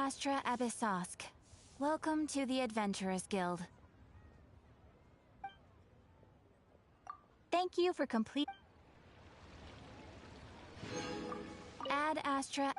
Astra Abyssosk. Welcome to the Adventurers Guild. Thank you for complete. Ad Astra.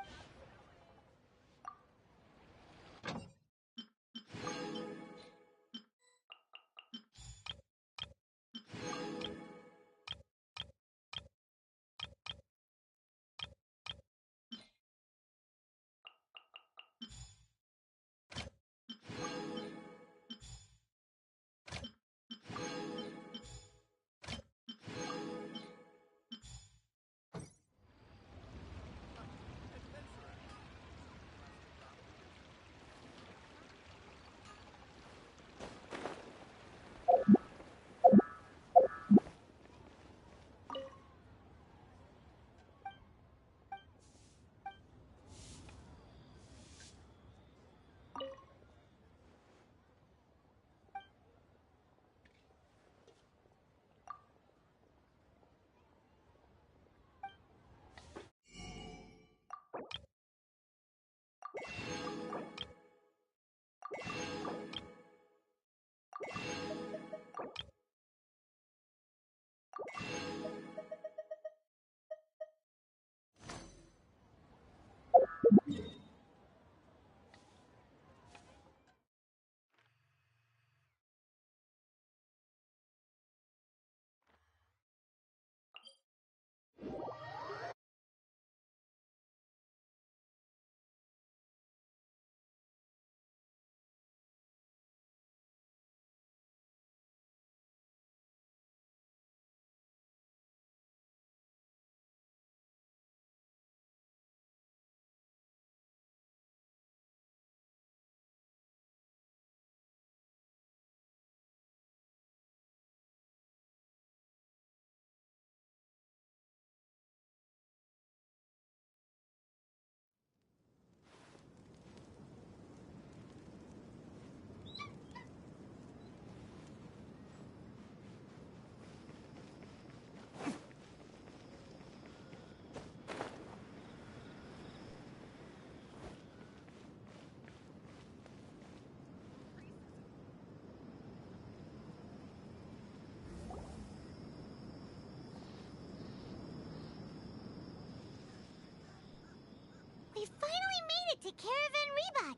We finally made it to Caravan Rebot.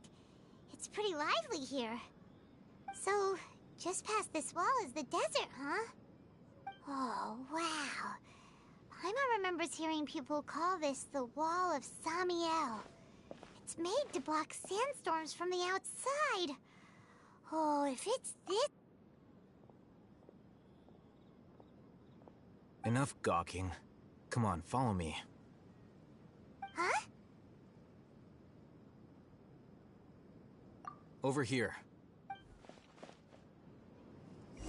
It's pretty lively here. So, just past this wall is the desert, huh? Oh, wow. Paimon remembers hearing people call this the Wall of Samiel. It's made to block sandstorms from the outside. Oh, if it's this... Enough gawking. Come on, follow me. Huh? Over here. Oh,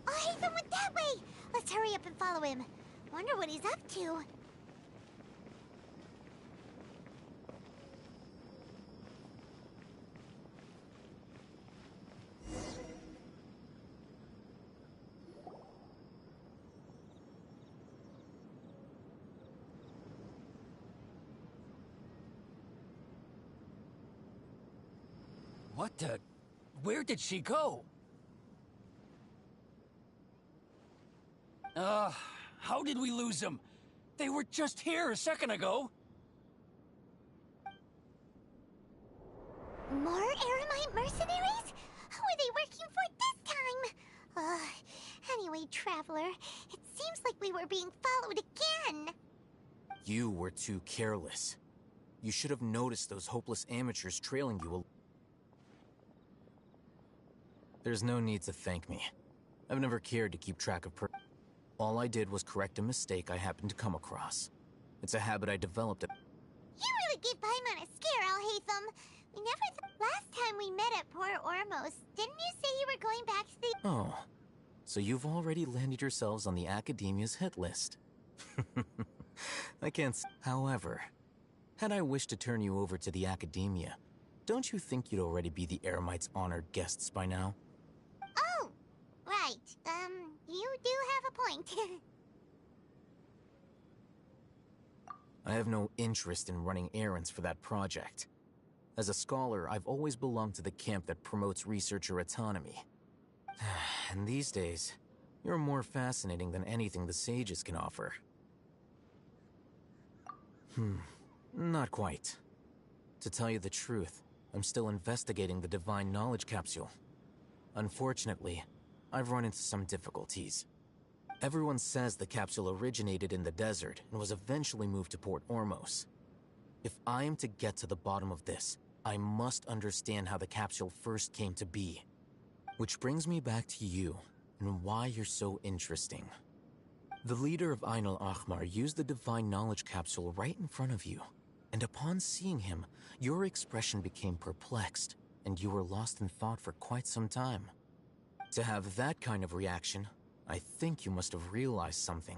Haytham went that way! Let's hurry up and follow him. Wonder what he's up to. What the... Where did she go? How did we lose them? They were just here a second ago. More Eremite mercenaries? Who are they working for this time? Anyway, Traveler, it seems like we were being followed again. You were too careless. You should have noticed those hopeless amateurs trailing you. There's no need to thank me. I've never cared to keep track of all I did was correct a mistake I happened to come across. It's a habit I developed. You really gave Paimon a scare, Alhaitham. We never last time we met at Port Ormos, didn't you say you were going back to the... Oh, so you've already landed yourselves on the Academia's hit list. I can't however, had I wished to turn you over to the Academia, don't you think you'd already be the Eremites' honored guests by now? Oh, right. You do have a point. I have no interest in running errands for that project. As a scholar, I've always belonged to the camp that promotes researcher autonomy. And these days, you're more fascinating than anything the sages can offer. Not quite. To tell you the truth, I'm still investigating the Divine Knowledge Capsule. Unfortunately, I've run into some difficulties. Everyone says the capsule originated in the desert and was eventually moved to Port Ormos. If I am to get to the bottom of this, I must understand how the capsule first came to be. Which brings me back to you, and why you're so interesting. The leader of Ain al-Ahmar used the Divine Knowledge Capsule right in front of you, and upon seeing him, your expression became perplexed, and you were lost in thought for quite some time. To have that kind of reaction, I think you must have realized something.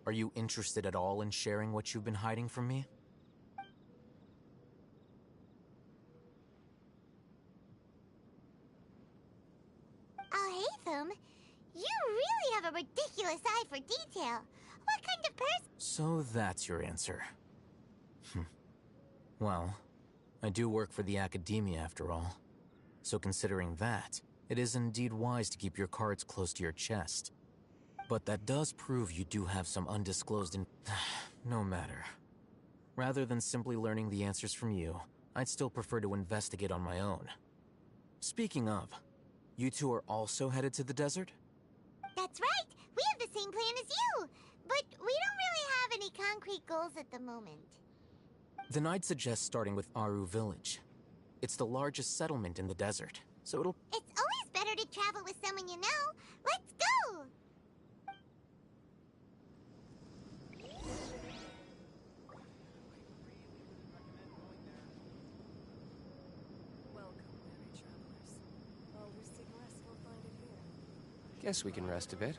Are you interested at all in sharing what you've been hiding from me? Alhaitham, you really have a ridiculous eye for detail. What kind of person? So that's your answer. Well, I do work for the academia after all. So considering that, it is indeed wise to keep your cards close to your chest. But that does prove you do have some undisclosed No matter. Rather than simply learning the answers from you, I'd still prefer to investigate on my own. Speaking of, you two are also headed to the desert? That's right. We have the same plan as you. But we don't really have any concrete goals at the moment. Then I'd suggest starting with Aru Village. It's the largest settlement in the desert, so it'll... It's always better to travel with someone you know. Let's go! Welcome, weary travelers. All who seek rest will find it here. Guess we can rest a bit.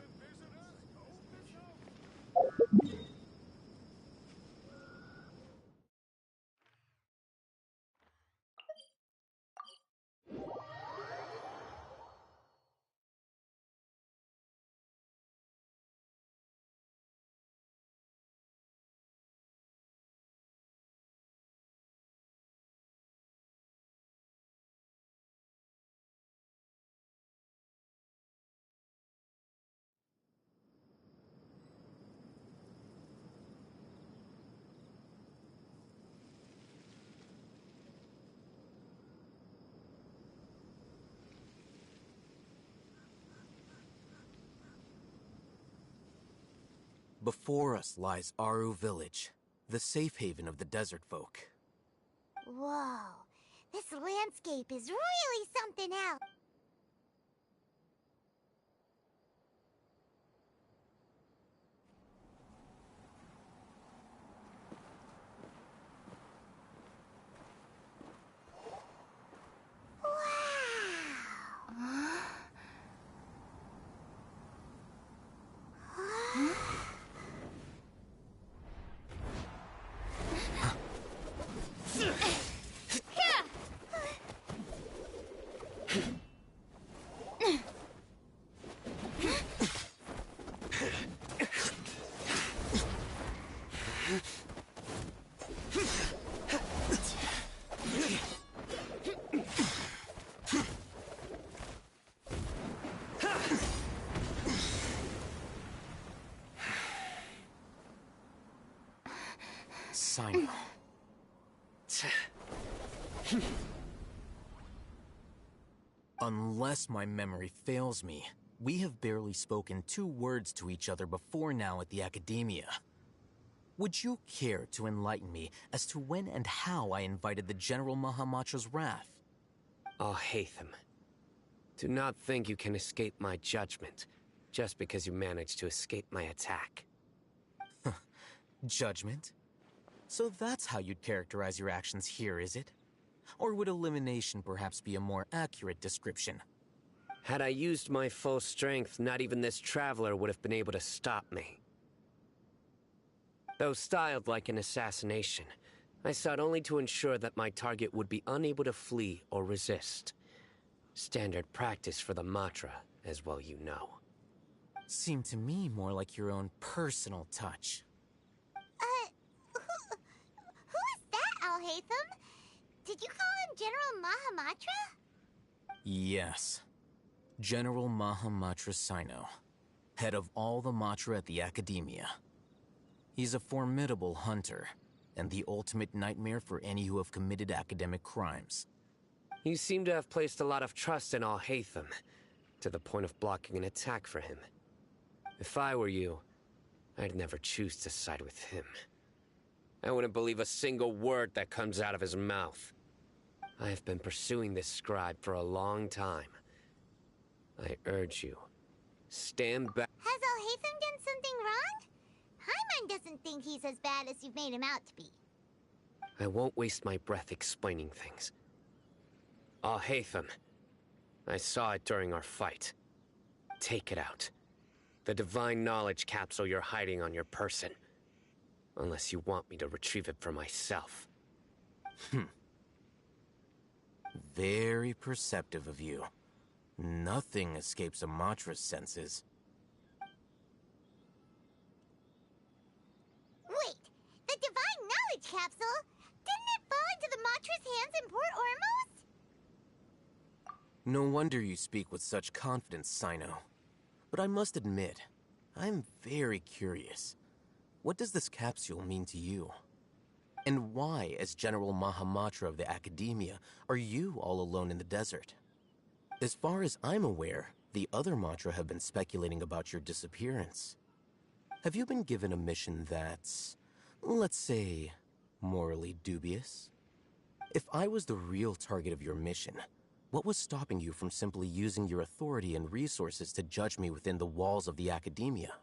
Before us lies Aru Village, the safe haven of the desert folk. Whoa. This landscape is really something else. Sign. Unless my memory fails me, we have barely spoken 2 words to each other before now at the Academia. Would you care to enlighten me as to when and how I invited the General Mahamacho's wrath? Alhaitham, do not think you can escape my judgment just because you managed to escape my attack. Judgment? So that's how you'd characterize your actions here, is it? Or would elimination perhaps be a more accurate description? Had I used my full strength, not even this traveler would have been able to stop me. Though styled like an assassination, I sought only to ensure that my target would be unable to flee or resist. Standard practice for the Matra, as well you know. Seemed to me more like your own personal touch. Who is that, Alhaitham? Did you call him General Mahamatra? Yes. General Mahamatra Sino, head of all the Matra at the Academia. He's a formidable hunter, and the ultimate nightmare for any who have committed academic crimes. You seem to have placed a lot of trust in Al-Haytham, to the point of blocking an attack for him. If I were you, I'd never choose to side with him. I wouldn't believe a single word that comes out of his mouth. I have been pursuing this scribe for a long time. I urge you, stand back. Has Al-Haytham done something wrong? Paimon doesn't think he's as bad as you've made him out to be. I won't waste my breath explaining things. Al-Haytham, I saw it during our fight. Take it out. The divine knowledge capsule you're hiding on your person. Unless you want me to retrieve it for myself. Very perceptive of you. Nothing escapes a Matra's senses. Wait, the divine knowledge capsule? Didn't it fall into the Matra's hands in Port Ormos? No wonder you speak with such confidence, Sino. But I must admit, I'm very curious. What does this capsule mean to you? And why, as General Mahamatra of the Academia, are you all alone in the desert? As far as I'm aware, the other Matra have been speculating about your disappearance. Have you been given a mission that's, let's say, morally dubious? If I was the real target of your mission, what was stopping you from simply using your authority and resources to judge me within the walls of the Academia?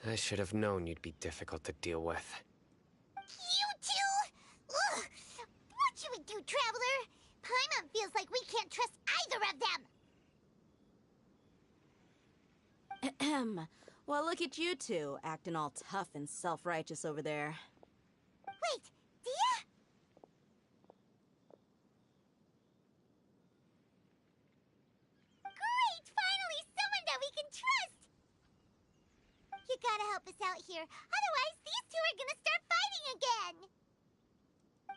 I should have known you'd be difficult to deal with. You two? Ugh! What should we do, Traveler? Paimon feels like we can't trust either of them. Ahem. Well, look at you two, acting all tough and self-righteous over there. Wait, Dia? Great! Finally, someone that we can trust! You gotta help us out here, otherwise these two are gonna start fighting again!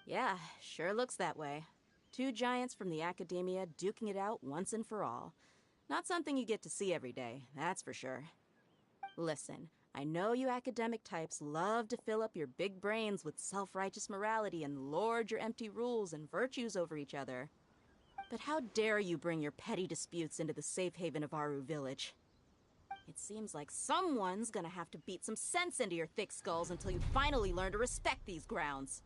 Yeah, sure looks that way. Two giants from the Academia duking it out once and for all. Not something you get to see every day, that's for sure. Listen, I know you academic types love to fill up your big brains with self-righteous morality and lord your empty rules and virtues over each other. But how dare you bring your petty disputes into the safe haven of Aru Village? It seems like someone's gonna have to beat some sense into your thick skulls until you finally learn to respect these grounds.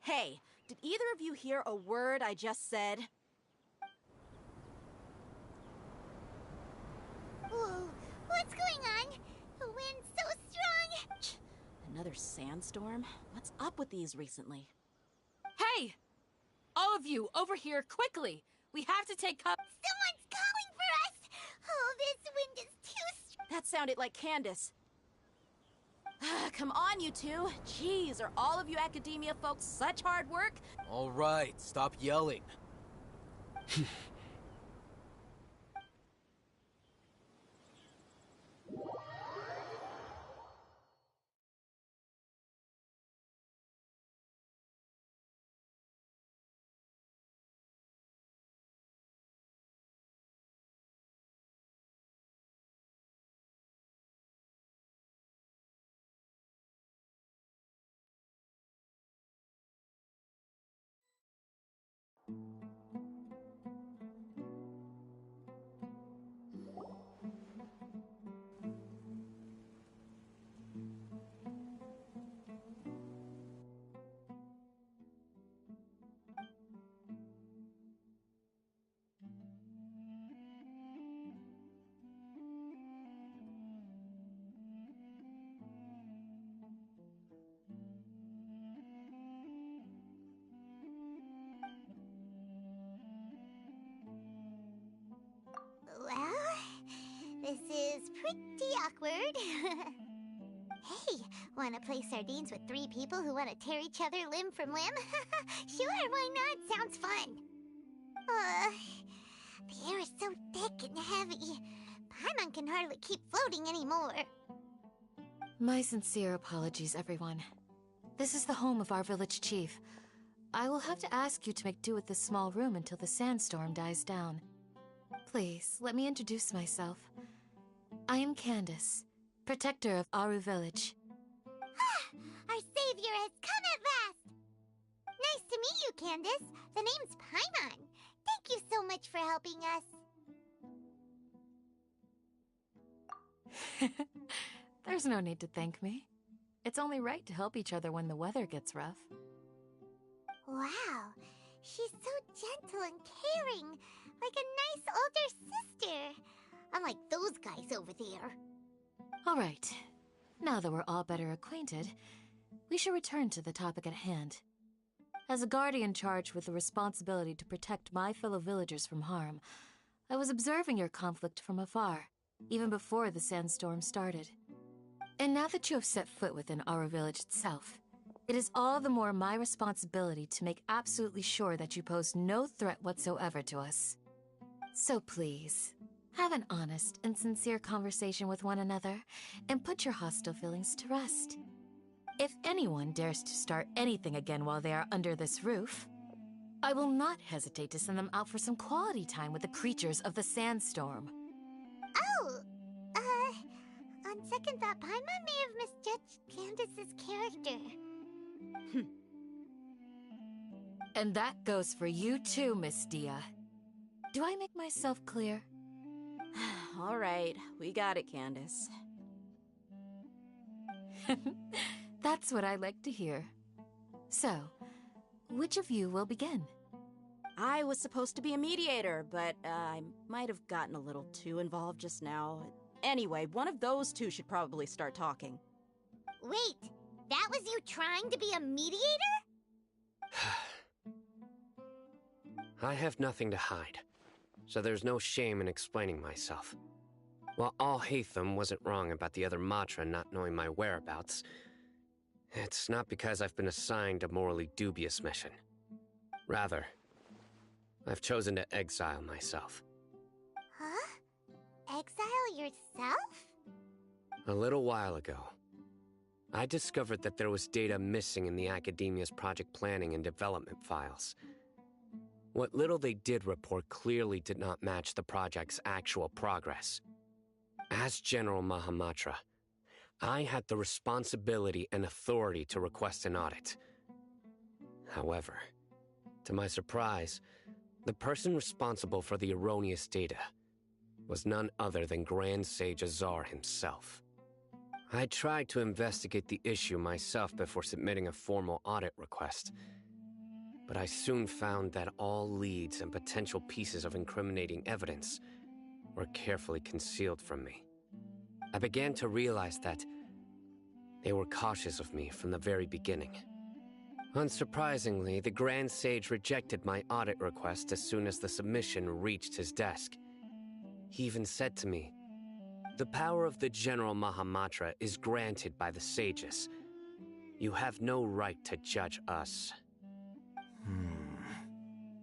Hey, did either of you hear a word I just said? Whoa, what's going on? The wind's so strong! Another sandstorm? What's up with these recently? Hey! All of you, over here, quickly! We have to take cover. Someone's calling for us! Oh, this wind is too strong! That sounded like Candace. Come on, you two. Jeez, are all of you Academia folks such hard work? All right, stop yelling. Well, this is pretty awkward. Hey, Wanna play sardines with 3 people who wanna tear each other limb from limb? Sure, why not? Sounds fun. The air is so thick and heavy. Paimon can hardly keep floating anymore. My sincere apologies, everyone. This is the home of our village chief. I will have to ask you to make do with this small room until the sandstorm dies down. Please, let me introduce myself. I am Candace, protector of Aru village. Our savior has come at last! Nice to meet you, Candace. The name's Paimon. Thank you so much for helping us. There's no need to thank me. It's only right to help each other when the weather gets rough. Wow, she's so gentle and caring, like a nice older sister. Unlike those guys over there. All right. Now that we're all better acquainted, we should return to the topic at hand. As a guardian charged with the responsibility to protect my fellow villagers from harm, I was observing your conflict from afar, even before the sandstorm started. And now that you have set foot within our village itself, it is all the more my responsibility to make absolutely sure that you pose no threat whatsoever to us. So please, have an honest and sincere conversation with one another, and put your hostile feelings to rest. If anyone dares to start anything again while they are under this roof, I will not hesitate to send them out for some quality time with the creatures of the sandstorm. Oh, on second thought, Paimon may have misjudged Candace's character. And that goes for you too, Miss Dia. Do I make myself clear? All right, we got it, Candace. That's what I like to hear. So, which of you will begin? I was supposed to be a mediator, but I might have gotten a little too involved just now. Anyway, one of those two should probably start talking. Wait, that was you trying to be a mediator? I have nothing to hide, so there's no shame in explaining myself. While Alhaitham wasn't wrong about the other Matra not knowing my whereabouts, it's not because I've been assigned a morally dubious mission. Rather, I've chosen to exile myself. Huh? Exile yourself? A little while ago, I discovered that there was data missing in the Academia's project planning and development files. What little they did report clearly did not match the project's actual progress. As General Mahamatra, I had the responsibility and authority to request an audit. However, to my surprise, the person responsible for the erroneous data was none other than Grand Sage Azar himself. I tried to investigate the issue myself before submitting a formal audit request, but I soon found that all leads and potential pieces of incriminating evidence were carefully concealed from me. I began to realize that they were cautious of me from the very beginning. Unsurprisingly, the Grand Sage rejected my audit request as soon as the submission reached his desk. He even said to me, "The power of the General Mahamatra is granted by the sages. You have no right to judge us."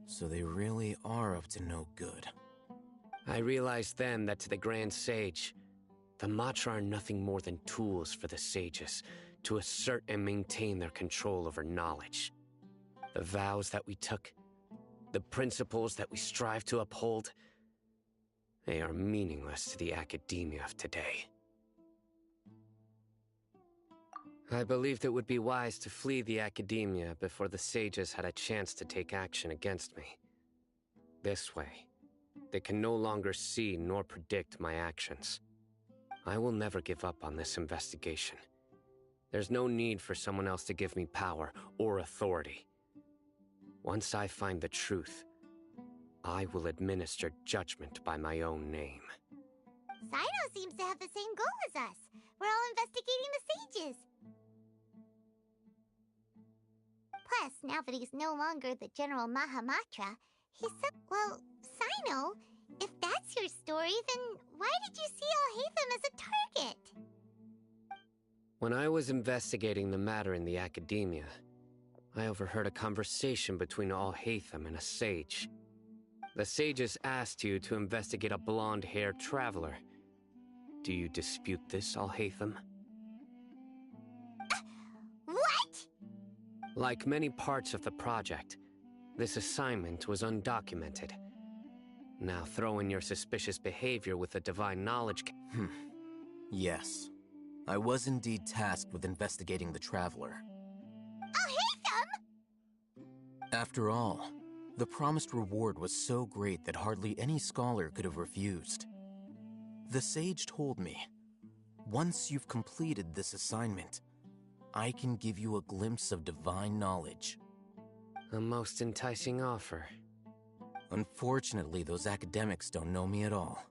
So they really are up to no good. I realized then that to the Grand Sage, the Matra are nothing more than tools for the sages to assert and maintain their control over knowledge. The vows that we took, the principles that we strive to uphold, they are meaningless to the academia of today. I believed it would be wise to flee the academia before the sages had a chance to take action against me. This way, they can no longer see nor predict my actions. I will never give up on this investigation. There's no need for someone else to give me power or authority. Once I find the truth, I will administer judgment by my own name. Sino seems to have the same goal as us. We're all investigating the sages. Plus, now that he's no longer the General Mahamatra, he's so... Well, Sino, if that's your story, then why did you see Alhaitham as a target? When I was investigating the matter in the academia, I overheard a conversation between Alhaitham and a sage. The sages asked you to investigate a blonde-haired traveler. Do you dispute this, Alhaitham? What? Like many parts of the project, this assignment was undocumented. Now throw in your suspicious behavior with the divine knowledge. Yes. I was indeed tasked with investigating the traveler. Alhaitham! After all, the promised reward was so great that hardly any scholar could have refused. The sage told me, once you've completed this assignment, I can give you a glimpse of divine knowledge. A most enticing offer. Unfortunately, those academics don't know me at all.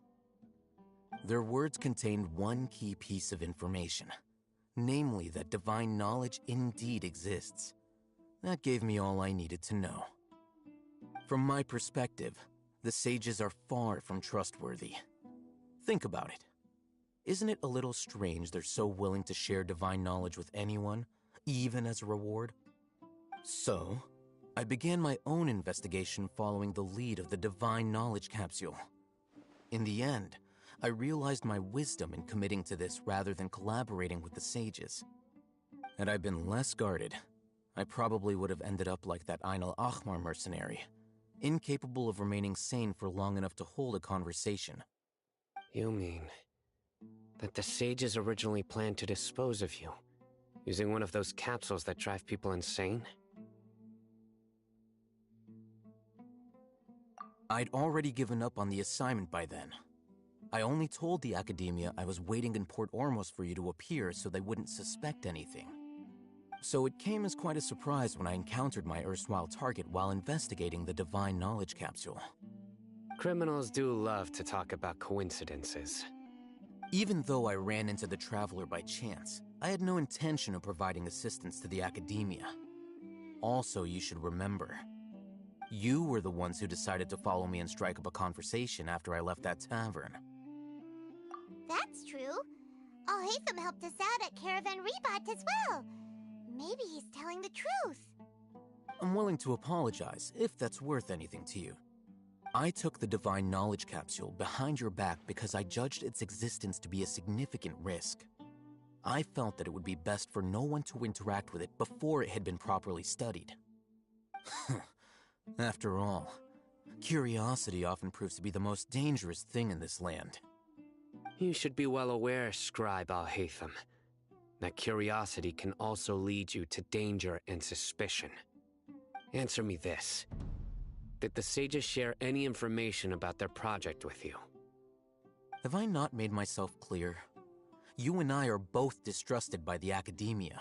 Their words contained one key piece of information, namely that divine knowledge indeed exists. That gave me all I needed to know. From my perspective, the sages are far from trustworthy. Think about it. Isn't it a little strange they're so willing to share divine knowledge with anyone, even as a reward? So, I began my own investigation following the lead of the divine knowledge capsule. In the end, I realized my wisdom in committing to this rather than collaborating with the sages. Had I been less guarded, I probably would have ended up like that Ain al-Ahmar mercenary, incapable of remaining sane for long enough to hold a conversation. You mean that the sages originally planned to dispose of you, using one of those capsules that drive people insane? I'd already given up on the assignment by then. I only told the academia I was waiting in Port Ormos for you to appear so they wouldn't suspect anything. So it came as quite a surprise when I encountered my erstwhile target while investigating the divine knowledge capsule. Criminals do love to talk about coincidences. Even though I ran into the traveler by chance, I had no intention of providing assistance to the academia. Also, you should remember, you were the ones who decided to follow me and strike up a conversation after I left that tavern. That's true. Alhaitham helped us out at Caravan Rebat as well. Maybe he's telling the truth. I'm willing to apologize, if that's worth anything to you. I took the divine knowledge capsule behind your back because I judged its existence to be a significant risk. I felt that it would be best for no one to interact with it before it had been properly studied. After all, curiosity often proves to be the most dangerous thing in this land. You should be well aware, Scribe Alhaitham, that curiosity can also lead you to danger and suspicion. Answer me this. Did the sages share any information about their project with you? Have I not made myself clear? You and I are both distrusted by the academia.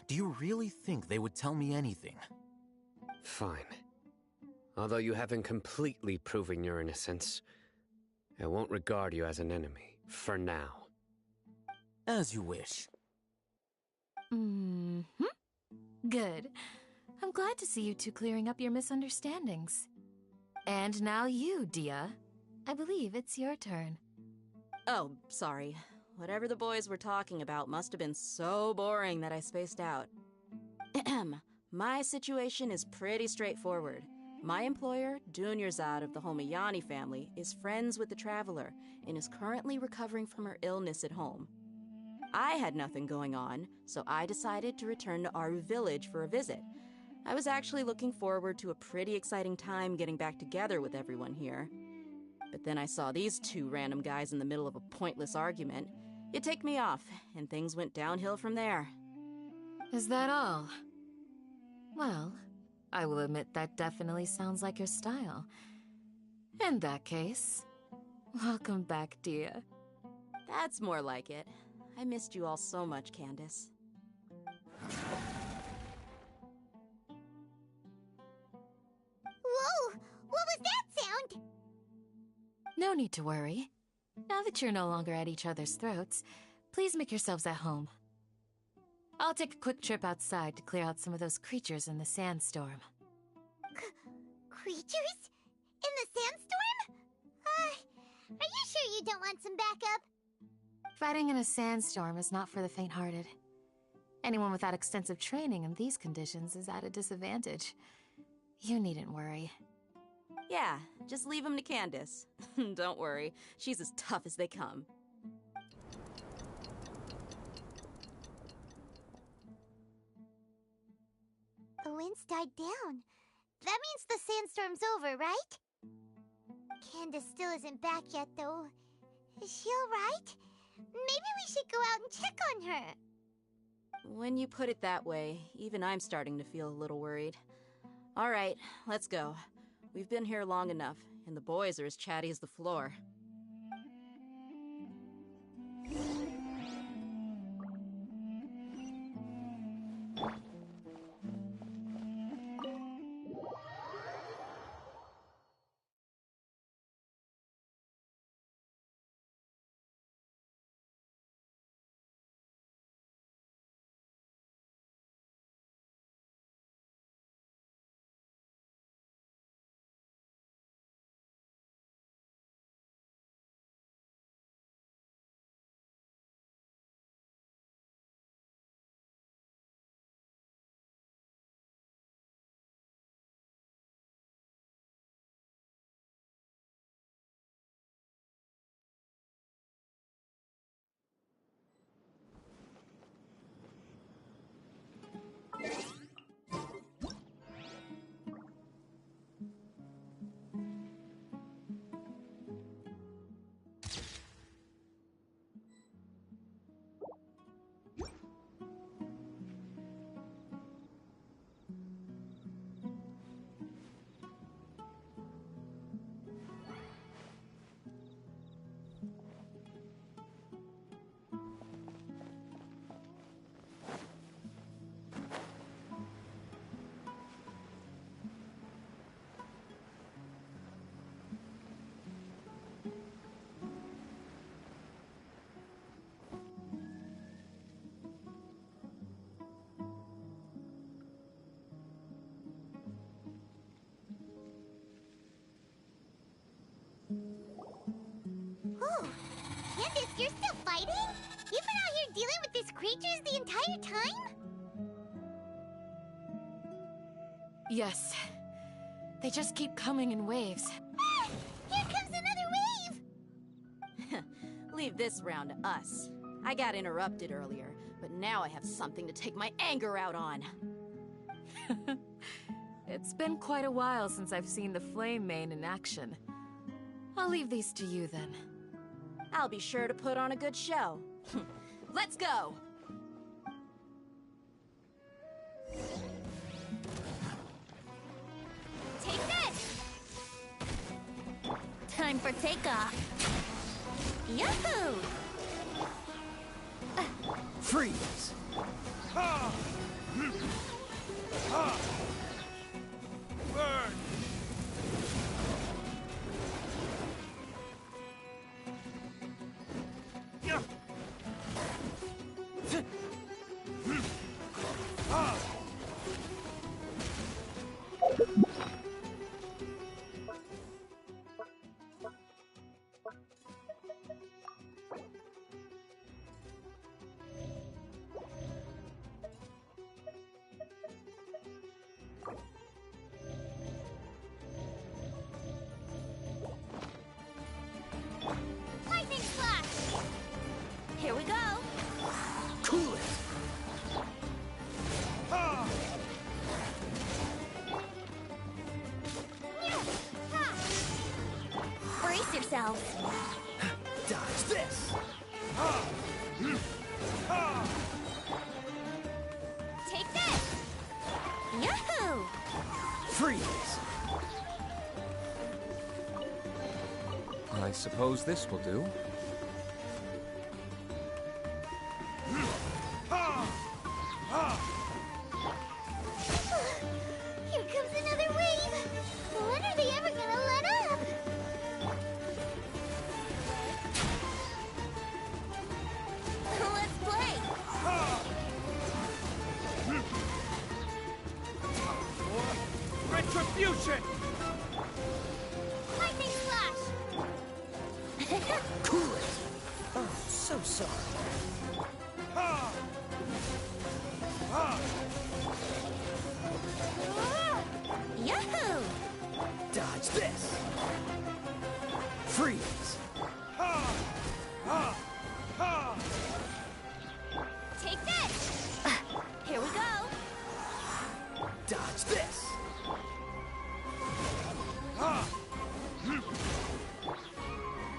Do you really think they would tell me anything? Fine. Although you haven't completely proven your innocence, I won't regard you as an enemy, for now. As you wish. Good. I'm glad to see you two clearing up your misunderstandings. And now you, Dia. I believe it's your turn. Oh, sorry. Whatever the boys were talking about must have been so boring that I spaced out. My situation is pretty straightforward. My employer, Dunyarzad of the Homayani family, is friends with the Traveler and is currently recovering from her illness at home. I had nothing going on, so I decided to return to Aru village for a visit. I was actually looking forward to a pretty exciting time getting back together with everyone here. But then I saw these two random guys in the middle of a pointless argument. It ticked me off, and things went downhill from there. Is that all? Well, I will admit that definitely sounds like your style. In that case, welcome back, Dia. That's more like it. I missed you all so much, Candace. Whoa! What was that sound? No need to worry. Now that you're no longer at each other's throats, please make yourselves at home. I'll take a quick trip outside to clear out some of those creatures in the sandstorm. Creatures? In the sandstorm? Are you sure you don't want some backup? Fighting in a sandstorm is not for the faint-hearted. Anyone without extensive training in these conditions is at a disadvantage. You needn't worry. Yeah, just leave him to Candace. Don't worry, she's as tough as they come. The wind's died down. That means the sandstorm's over, right? Candace still isn't back yet, though. Is she alright? Maybe we should go out and check on her. When you put it that way, even I'm starting to feel a little worried. All right, let's go. We've been here long enough, and the boys are as chatty as the floor. Oh, Candace, you're still fighting? You've been out here dealing with these creatures the entire time? Yes. They just keep coming in waves. Ah! Here comes another wave! Leave this round to us. I got interrupted earlier, but now I have something to take my anger out on. It's been quite a while since I've seen the Flame Main in action. I'll leave these to you then. I'll be sure to put on a good show. Let's go! Take this! Time for takeoff. Yahoo! Freeze! Ha! Ha! Burn! Yeah! Ha! Lightning flash! Here we go! Cool it! Ha! Brace yourselves! Dodge this! Ha! Ha! Take this! Yahoo! Freeze! I suppose this will do. Here comes another wave! When are they ever gonna let up? Let's play! Retribution! Lightning flash! Cool it! so sorry. Yahoo! Dodge this. Freeze. Take this! Here we go! Dodge this.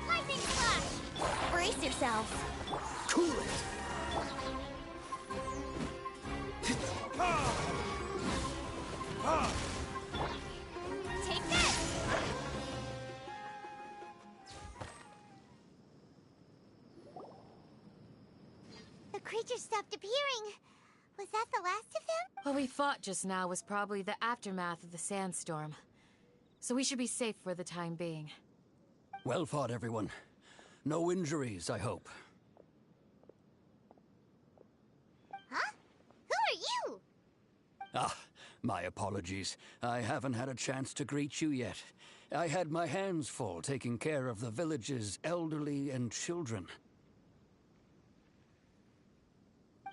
Lightning flash! Brace yourself! Cool it. Take this! The creature stopped appearing. Was that the last of them? What we fought just now was probably the aftermath of the sandstorm. So we should be safe for the time being. Well fought, everyone. No injuries, I hope. Huh? Who are you? Ah, my apologies. I haven't had a chance to greet you yet. I had my hands full taking care of the village's elderly and children.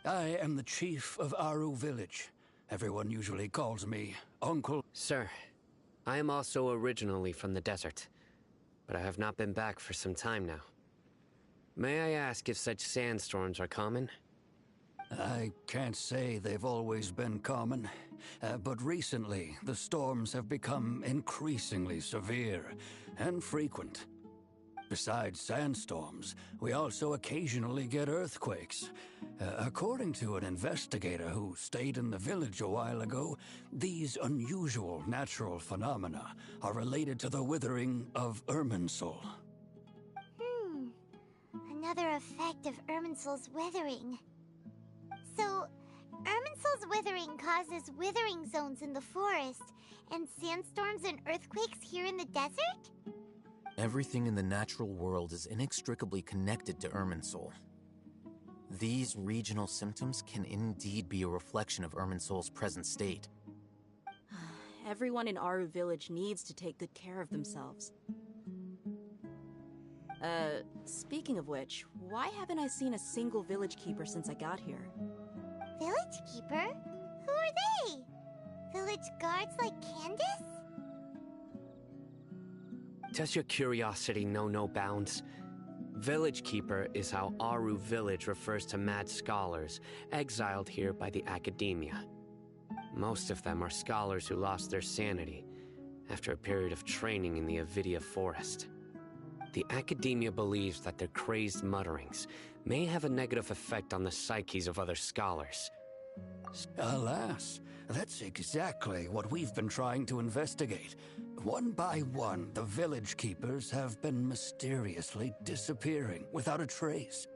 I am the chief of Aru village. Everyone usually calls me Uncle. Sir, I am also originally from the desert, but I have not been back for some time now. May I ask if such sandstorms are common? I can't say they've always been common, but recently the storms have become increasingly severe and frequent. Besides sandstorms, we also occasionally get earthquakes. According to an investigator who stayed in the village a while ago, these unusual natural phenomena are related to the withering of Irminsul. Another effect of Irminsul's withering. So, Irminsul's withering causes withering zones in the forest, and sandstorms and earthquakes here in the desert? Everything in the natural world is inextricably connected to Irminsul. These regional symptoms can indeed be a reflection of Irminsul's present state. Everyone in Aru village needs to take good care of themselves. Speaking of which, why haven't I seen a single village keeper since I got here? Village keeper? Who are they? Village guards like Candace? Does your curiosity know no bounds? Village Keeper is how Aru village refers to mad scholars exiled here by the academia. Most of them are scholars who lost their sanity after a period of training in the Avidia forest. The academia believes that their crazed mutterings may have a negative effect on the psyches of other scholars. Alas, that's exactly what we've been trying to investigate. One by one, the village keepers have been mysteriously disappearing without a trace.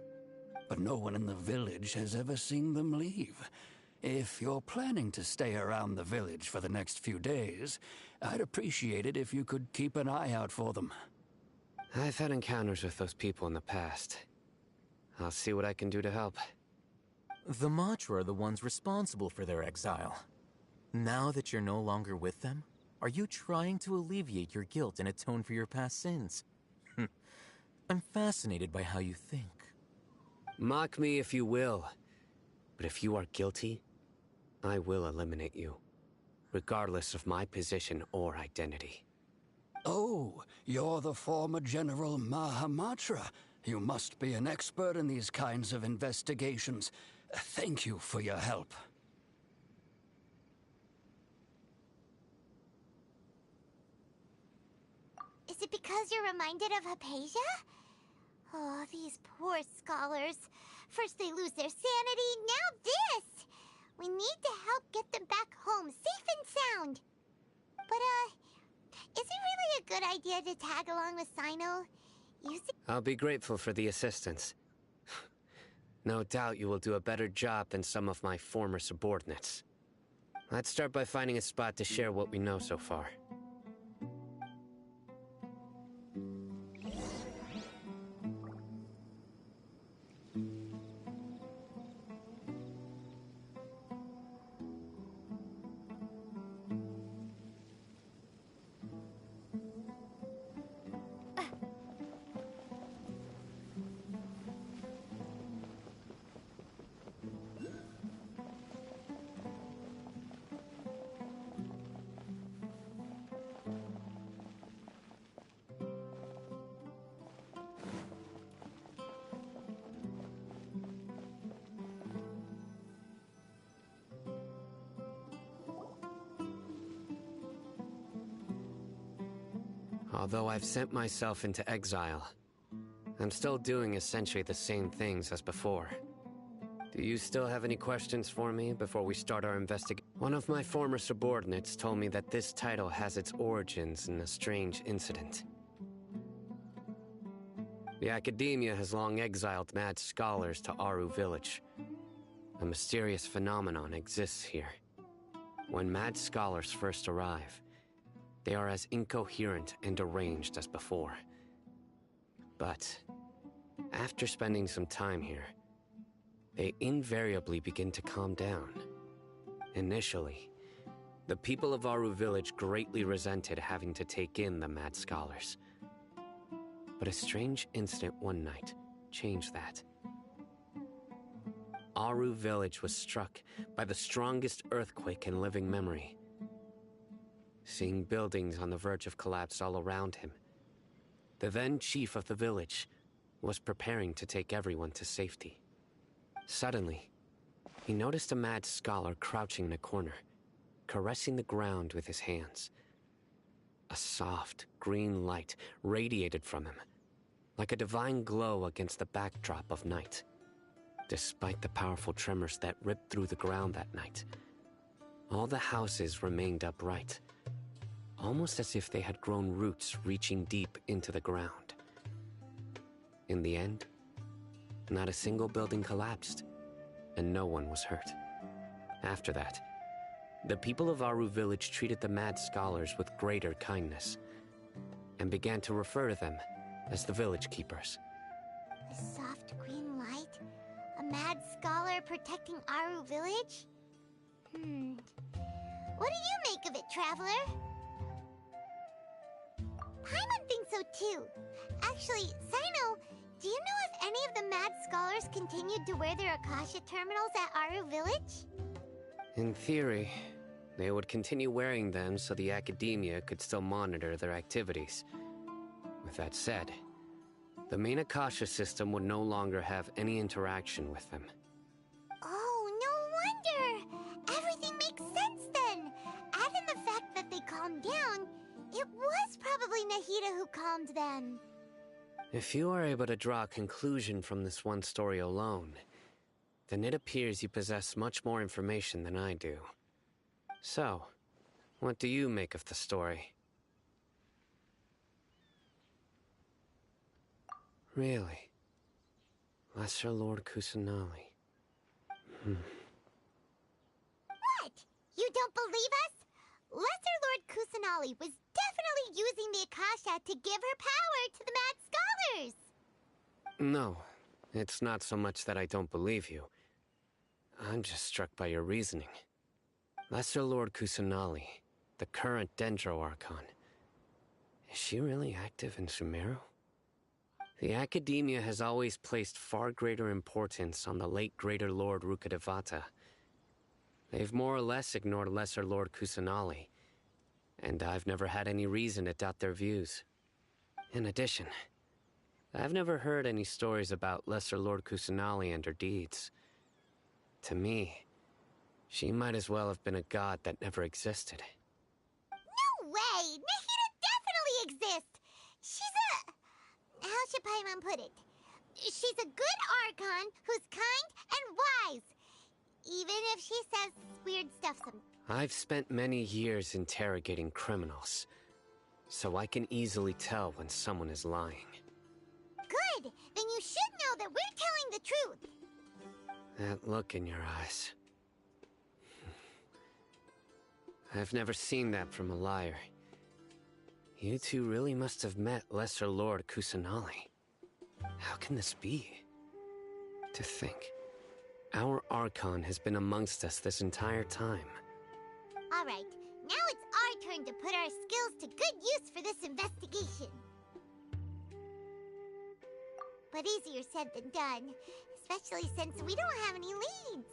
But no one in the village has ever seen them leave. If you're planning to stay around the village for the next few days, I'd appreciate it if you could keep an eye out for them. I've had encounters with those people in the past. I'll see what I can do to help. The Matra are the ones responsible for their exile. Now that you're no longer with them, are you trying to alleviate your guilt and atone for your past sins? I'm fascinated by how you think. Mock me if you will, but if you are guilty, I will eliminate you, regardless of my position or identity. Oh, you're the former General Mahamatra. You must be an expert in these kinds of investigations. Thank you for your help. Is it because you're reminded of Hypatia? Oh, these poor scholars. First they lose their sanity, now this! We need to help get them back home, safe and sound. But, is it really a good idea to tag along with Sino? I'll be grateful for the assistance. No doubt you will do a better job than some of my former subordinates. Let's start by finding a spot to share what we know so far. Although I've sent myself into exile, I'm still doing essentially the same things as before. Do you still have any questions for me before we start our investigation? One of my former subordinates told me that this title has its origins in a strange incident. The Academia has long exiled mad scholars to Aru Village. A mysterious phenomenon exists here. When mad scholars first arrive, they are as incoherent and deranged as before. But after spending some time here, they invariably begin to calm down. Initially, the people of Aru Village greatly resented having to take in the mad scholars. But a strange incident one night changed that. Aru Village was struck by the strongest earthquake in living memory. Seeing buildings on the verge of collapse all around him, the then chief of the village was preparing to take everyone to safety. Suddenly, he noticed a mad scholar crouching in a corner, caressing the ground with his hands. A soft, green light radiated from him, like a divine glow against the backdrop of night. Despite the powerful tremors that ripped through the ground that night, all the houses remained upright, almost as if they had grown roots reaching deep into the ground. In the end, not a single building collapsed, and no one was hurt. After that, the people of Aru Village treated the mad scholars with greater kindness, and began to refer to them as the Village Keepers. A soft green light? A mad scholar protecting Aru Village? What do you make of it, Traveler? Paimon thinks so too. Actually, Sino, do you know if any of the mad scholars continued to wear their Akasha terminals at Aru Village? In theory, they would continue wearing them so the Academia could still monitor their activities. With that said, the main Akasha system would no longer have any interaction with them. Oh, no wonder! Everything makes sense then! Add in the fact that they calmed down, it was probably Nahida who calmed them. If you are able to draw a conclusion from this one story alone, then it appears you possess much more information than I do. So, what do you make of the story? Really? Lesser Lord Kusanali. What? You don't believe us? Lesser Lord Kusanali was definitely using the Akasha to give her power to the mad scholars! No, it's not so much that I don't believe you. I'm just struck by your reasoning. Lesser Lord Kusanali, the current Dendro Archon. Is she really active in Sumeru? The Academia has always placed far greater importance on the late Greater Lord Rukkhadevata. They've more or less ignored Lesser Lord Kusanali, and I've never had any reason to doubt their views. In addition, I've never heard any stories about Lesser Lord Kusanali and her deeds. To me, she might as well have been a god that never existed. No way! Nahida definitely exists! She's a... how should Paimon put it? She's a good Archon who's kind and wise. Even if she says weird stuff sometimes. I've spent many years interrogating criminals, so I can easily tell when someone is lying. Good! Then you should know that we're telling the truth. That look in your eyes. I've never seen that from a liar. You two really must have met Lesser Lord Kusanali. How can this be? To think, our Archon has been amongst us this entire time. Alright, now it's our turn to put our skills to good use for this investigation. But easier said than done, especially since we don't have any leads.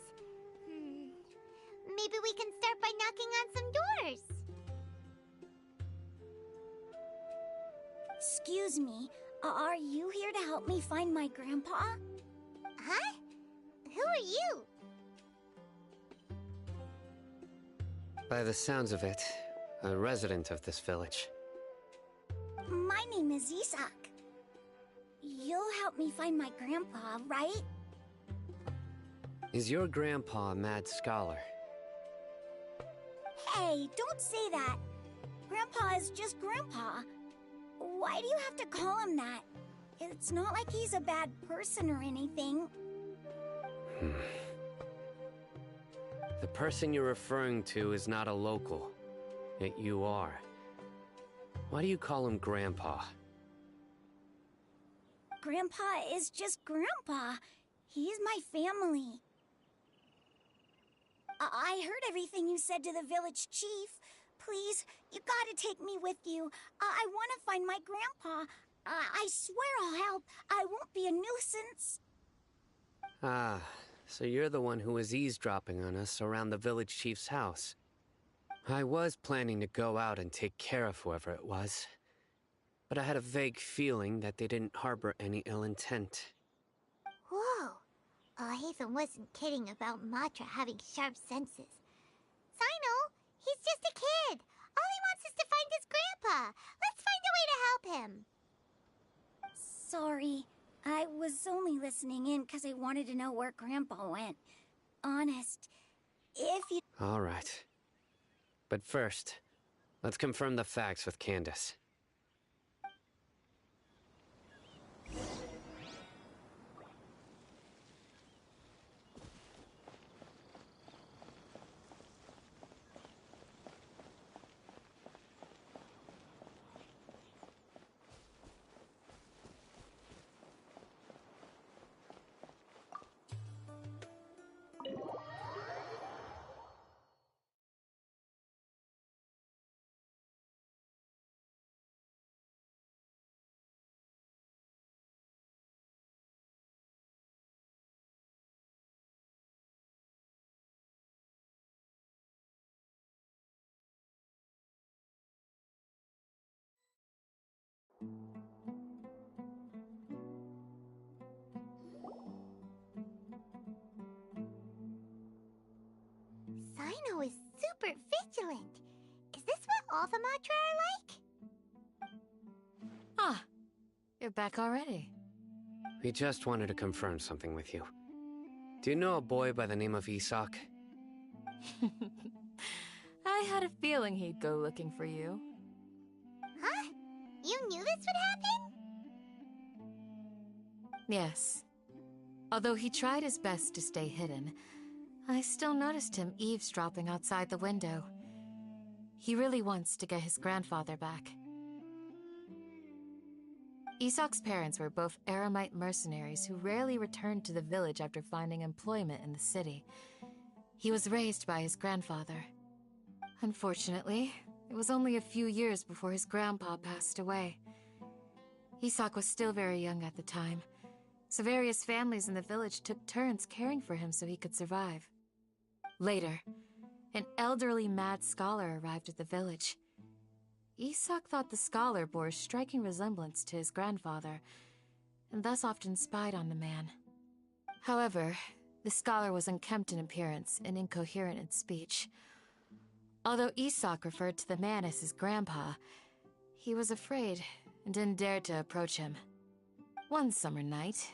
Maybe we can start by knocking on some doors. Excuse me, are you here to help me find my grandpa? Huh? Who are you? By the sounds of it, a resident of this village. My name is Isak. You'll help me find my grandpa, right? Is your grandpa a mad scholar? Hey, don't say that. Grandpa is just Grandpa. Why do you have to call him that? It's not like he's a bad person or anything. The person you're referring to is not a local. Yet you are. Why do you call him Grandpa? Grandpa is just Grandpa. He's my family. I heard everything you said to the village chief. Please, you gotta take me with you. I want to find my grandpa. I swear I'll help. I won't be a nuisance. Ah, so you're the one who was eavesdropping on us around the village chief's house. I was planning to go out and take care of whoever it was, but I had a vague feeling that they didn't harbor any ill intent. Whoa. Hatham wasn't kidding about Matra having sharp senses. Sino, he's just a kid. All he wants is to find his grandpa. Let's find a way to help him. Sorry. I was only listening in because I wanted to know where Grandpa went. Honest. If you... All right. But first, let's confirm the facts with Candace. Sino is super vigilant. Is this what all the Matra are like? Ah, you're back already. We just wanted to confirm something with you. Do you know a boy by the name of Isak? I had a feeling he'd go looking for you. Huh? You knew this would happen? Yes. Although he tried his best to stay hidden, I still noticed him eavesdropping outside the window. He really wants to get his grandfather back. Isak's parents were both Aramite mercenaries who rarely returned to the village after finding employment in the city. He was raised by his grandfather. Unfortunately, it was only a few years before his grandpa passed away. Isak was still very young at the time, so various families in the village took turns caring for him so he could survive. Later, an elderly mad scholar arrived at the village. Isak thought the scholar bore a striking resemblance to his grandfather, and thus often spied on the man. However, the scholar was unkempt in appearance and incoherent in speech. Although Isak referred to the man as his grandpa, he was afraid and didn't dare to approach him. One summer night,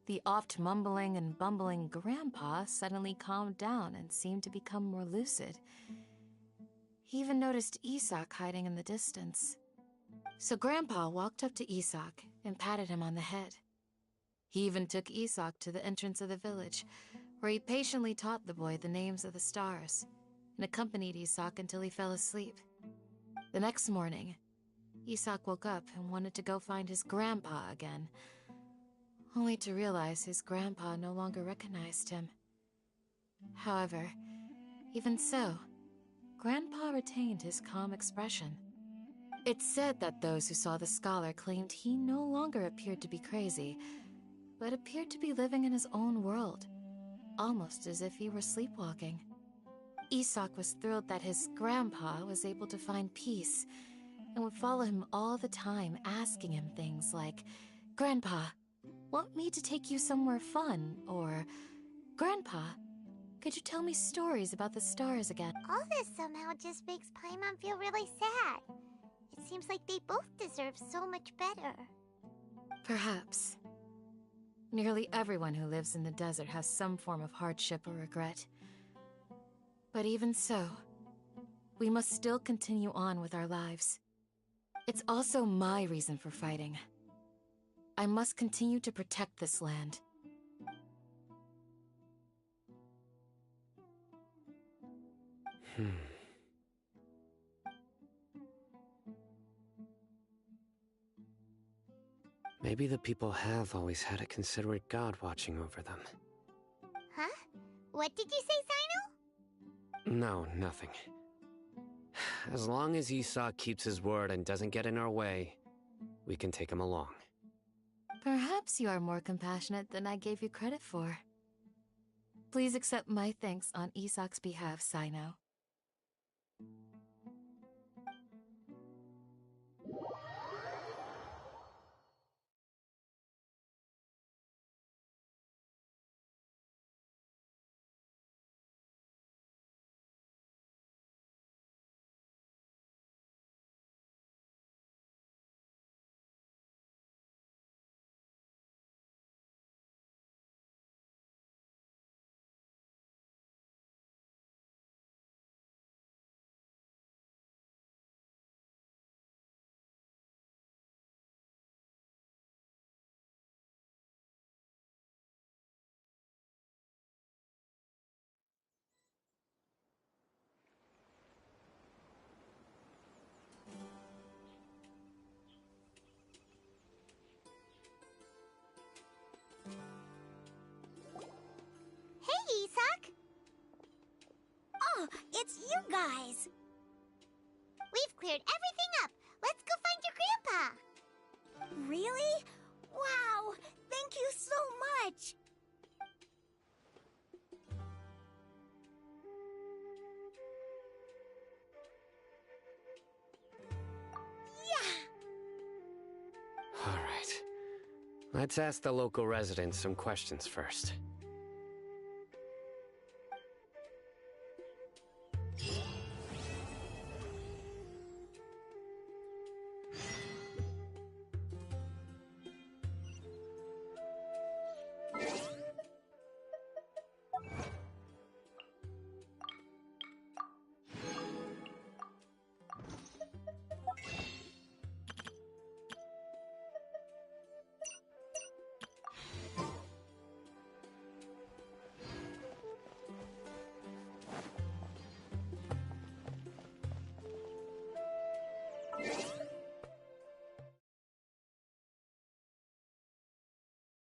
the oft mumbling and bumbling grandpa suddenly calmed down and seemed to become more lucid. He even noticed Isak hiding in the distance. So Grandpa walked up to Isak and patted him on the head. He even took Isak to the entrance of the village, where he patiently taught the boy the names of the stars, and accompanied Isak until he fell asleep. The next morning, Isak woke up and wanted to go find his grandpa again, only to realize his grandpa no longer recognized him. However, even so, Grandpa retained his calm expression. It's said that those who saw the scholar claimed he no longer appeared to be crazy, but appeared to be living in his own world, almost as if he were sleepwalking. Isak was thrilled that his grandpa was able to find peace, and would follow him all the time, asking him things like, "Grandpa, want me to take you somewhere fun?" Or, "Grandpa, could you tell me stories about the stars again?" All this somehow just makes Paimon feel really sad. Seems like they both deserve so much better. Perhaps. Nearly everyone who lives in the desert has some form of hardship or regret. But even so, we must still continue on with our lives. It's also my reason for fighting. I must continue to protect this land. Maybe the people have always had a considerate god watching over them. Huh? What did you say, Sino? No, nothing. As long as Esau keeps his word and doesn't get in our way, we can take him along. Perhaps you are more compassionate than I gave you credit for. Please accept my thanks on Isak's behalf, Sino. Hey, Isak! Oh, it's you guys! We've cleared everything up. Let's go find your grandpa. Really? Wow! Thank you so much! Yeah! All right. Let's ask the local residents some questions first.